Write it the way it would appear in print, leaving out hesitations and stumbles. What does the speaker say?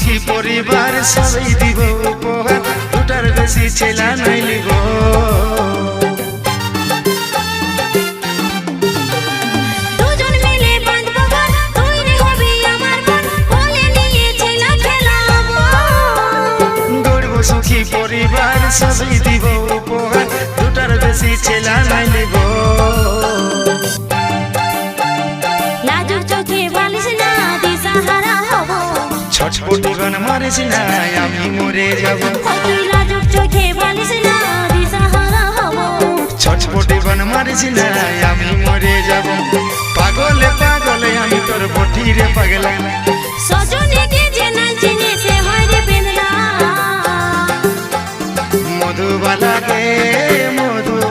সুখী পরিবার সবাই দিব উপহার, দুটার বেশি ছেলা নাই লিব। দুজন মিলে বাঁধবো ঘর, তুই রে হবি আমার বোন, কোলে নিয়ে ছেলা খেলাবো। গড়ব সুখী পরিবার সবাই দিব উপহার, দুটার বেশি ছেলা নাই লিব। লাজুক চোখে বালিশ না দিশাহারা হব, ছটপটি গান মারিস না আমি মরে যাব। তুই লাজুক চোখে বালিশ না দিশাহারা হব, ছটপটি গান মারিস না আমি মরে যাব। পাগলে পাগলে আমি তোর বটিরে পাগলা। সজন